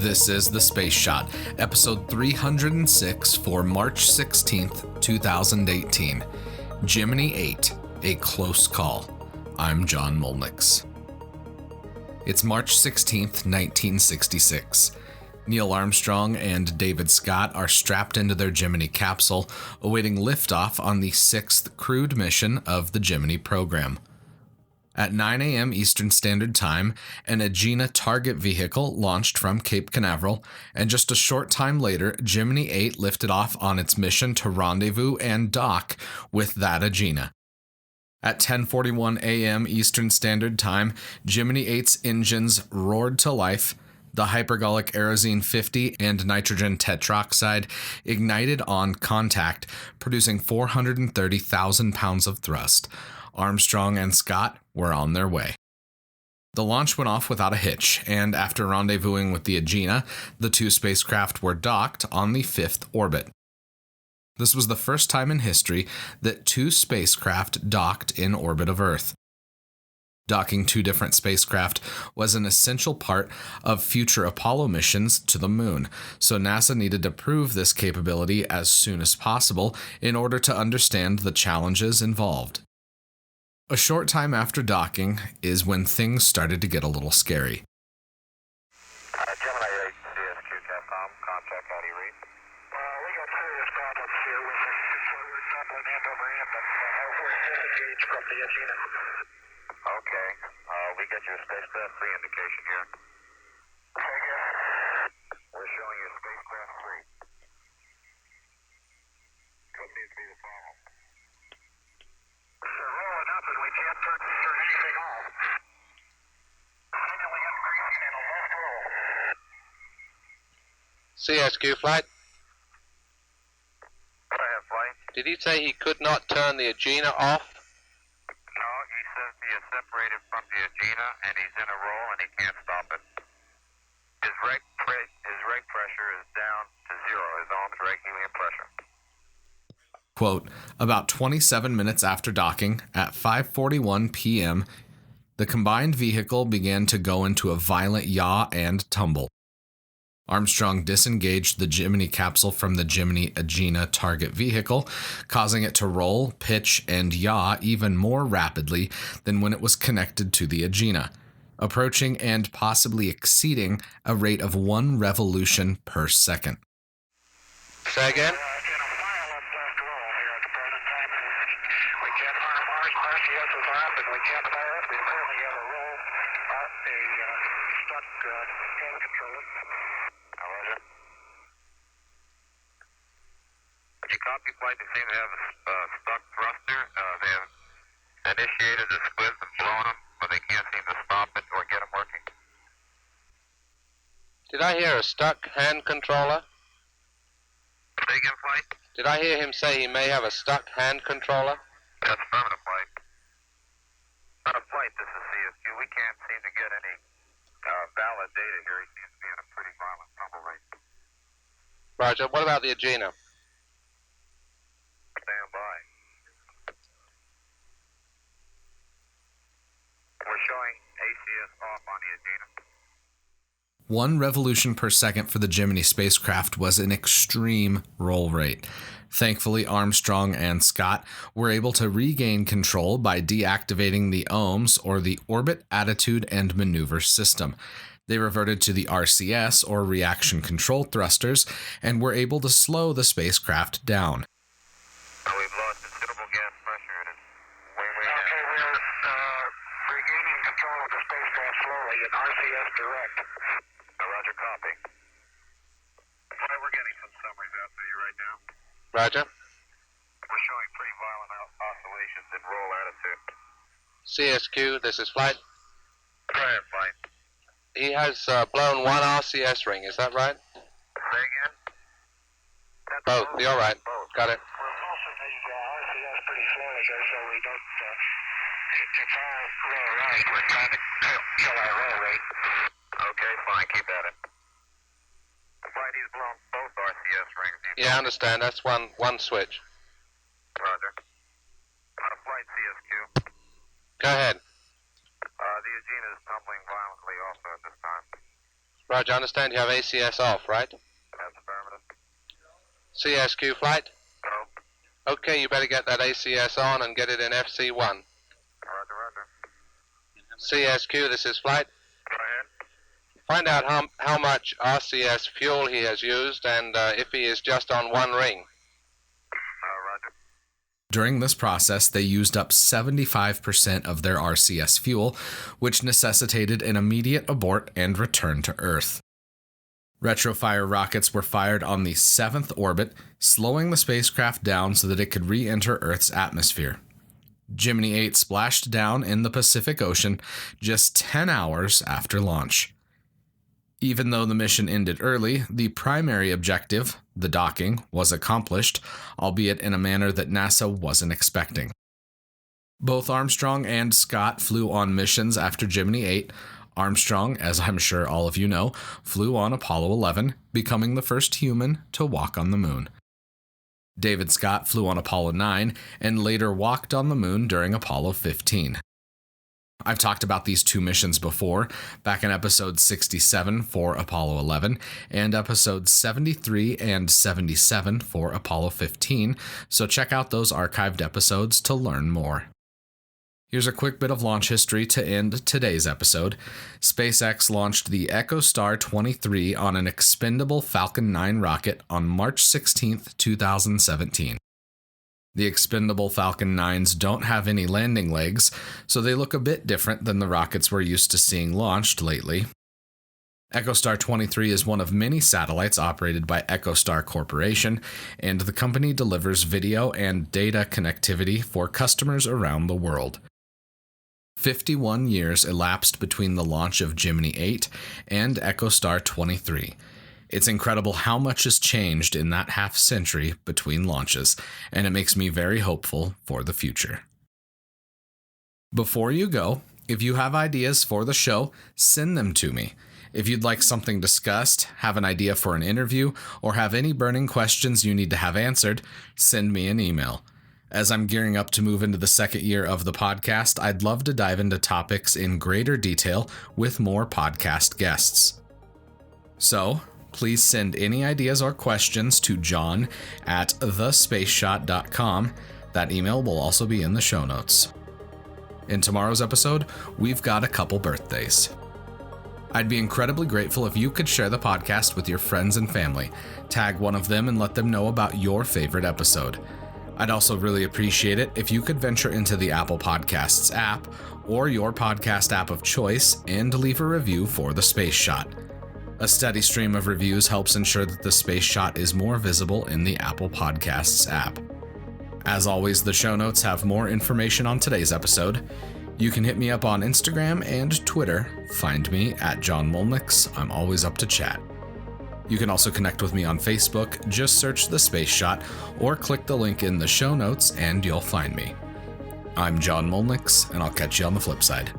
This is The Space Shot, episode 306 for March 16th, 2018. Gemini 8, A Close Call. I'm John Molnix. It's March 16th, 1966. Neil Armstrong and David Scott are strapped into their Gemini capsule, awaiting liftoff on the 6th crewed mission of the Gemini program. At 9 a.m. Eastern Standard Time, an Agena target vehicle launched from Cape Canaveral, and just a short time later, Gemini 8 lifted off on its mission to rendezvous and dock with that Agena. At 10:41 a.m. Eastern Standard Time, Gemini 8's engines roared to life. The hypergolic Aerozine 50 and nitrogen tetroxide ignited on contact, producing 430,000 pounds of thrust. Armstrong and Scott were on their way. The launch went off without a hitch, and after rendezvousing with the Agena, the two spacecraft were docked on the 5th orbit. This was the first time in history that two spacecraft docked in orbit of Earth. Docking two different spacecraft was an essential part of future Apollo missions to the moon, so NASA needed to prove this capability as soon as possible in order to understand the challenges involved. A short time after docking is when things started to get a little scary. Gemini 8, CSQ Capcom, contact, how do you read? We got serious problems here with it. We're doubling end over end, but we're disengaged from the Agena. Okay, we get you a spacecraft 3 indication here. Say again? We're showing you spacecraft 3. What needs to be the problem? They're rolling up and we can't turn anything off. Signaling increasing in a left roll. CSQ flight. Go ahead, flight. Did he say he could not turn the Agena off? No, he says he is separated from the Agena and he's in a roll and he can't stop it. His reg pressure is down to 0, his ohms reg helium pressure. Quote, about 27 minutes after docking, at 5:41 p.m., the combined vehicle began to go into a violent yaw and tumble. Armstrong disengaged the Gemini capsule from the Gemini Agena target vehicle, causing it to roll, pitch, and yaw even more rapidly than when it was connected to the Agena, approaching and possibly exceeding a rate of 1 revolution per second. Say again? Copy flight, they seem to have a stuck thruster. They have initiated the squids and blown them, but they can't seem to stop it or get them working. Did I hear a stuck hand controller? Say again, flight? Did I hear him say he may have a stuck hand controller? That's affirmative, flight. Not a flight, this is CSQ. We can't seem to get any valid data here. He seems to be in a pretty violent tumble rate. Roger. What about the Agena? Stand by. We're showing ACS off on the Agena. 1 revolution per second for the Gemini spacecraft was an extreme roll rate. Thankfully, Armstrong and Scott were able to regain control by deactivating the OMS, or the Orbit Attitude and Maneuver System. They reverted to the RCS, or Reaction Control Thrusters, and were able to slow the spacecraft down. We've lost considerable gas pressure and it's way down. Okay, we're regaining control of the spacecraft slowly in RCS direct. Roger, copy. We're getting some summaries out to you right now. Roger. We're showing pretty violent oscillations in roll attitude. CSQ, this is flight. Go ahead, flight. He has blown 1 RCS ring, is that right? Say again? That's Both, you're right. Both. Got it. We're pulsing these RCS pretty slowly here, so we don't, it's all roll right. We're trying to kill our roll rate. Okay, fine, keep at it. Flight, he's blown both RCS rings. Yeah, I understand. That's one switch. Roger. On a flight, CSQ. Go ahead. The Agena is tumbling violently also at this time. Roger, I understand you have ACS off, right? That's affirmative. CSQ flight? No. Okay, you better get that ACS on and get it in FC1. Roger, roger. CSQ, this is flight. Go ahead. Find out how much RCS fuel he has used and if he is just on one ring. Roger. During this process, they used up 75% of their RCS fuel, which necessitated an immediate abort and return to Earth. Retrofire rockets were fired on the 7th orbit, slowing the spacecraft down so that it could re-enter Earth's atmosphere. Gemini 8 splashed down in the Pacific Ocean just 10 hours after launch. Even though the mission ended early, the primary objective, the docking, was accomplished, albeit in a manner that NASA wasn't expecting. Both Armstrong and Scott flew on missions after Gemini 8. Armstrong, as I'm sure all of you know, flew on Apollo 11, becoming the first human to walk on the moon. David Scott flew on Apollo 9 and later walked on the moon during Apollo 15. I've talked about these two missions before, back in episode 67 for Apollo 11 and episodes 73 and 77 for Apollo 15, so check out those archived episodes to learn more. Here's a quick bit of launch history to end today's episode. SpaceX launched the EchoStar 23 on an expendable Falcon 9 rocket on March 16, 2017. The expendable Falcon 9s don't have any landing legs, so they look a bit different than the rockets we're used to seeing launched lately. EchoStar 23 is one of many satellites operated by EchoStar Corporation, and the company delivers video and data connectivity for customers around the world. 51 years elapsed between the launch of Gemini 8 and EchoStar 23. It's incredible how much has changed in that half-century between launches, and it makes me very hopeful for the future. Before you go, if you have ideas for the show, send them to me. If you'd like something discussed, have an idea for an interview, or have any burning questions you need to have answered, send me an email. As I'm gearing up to move into the second year of the podcast, I'd love to dive into topics in greater detail with more podcast guests. So, please send any ideas or questions to john@thespaceshot.com. That email will also be in the show notes. In tomorrow's episode, we've got a couple birthdays. I'd be incredibly grateful if you could share the podcast with your friends and family. Tag one of them and let them know about your favorite episode. I'd also really appreciate it if you could venture into the Apple Podcasts app or your podcast app of choice and leave a review for The Space Shot. A steady stream of reviews helps ensure that The Space Shot is more visible in the Apple Podcasts app. As always, the show notes have more information on today's episode. You can hit me up on Instagram and Twitter. Find me at John Molnix. I'm always up to chat. You can also connect with me on Facebook. Just search The Space Shot or click the link in the show notes and you'll find me. I'm John Molnix, and I'll catch you on the flip side.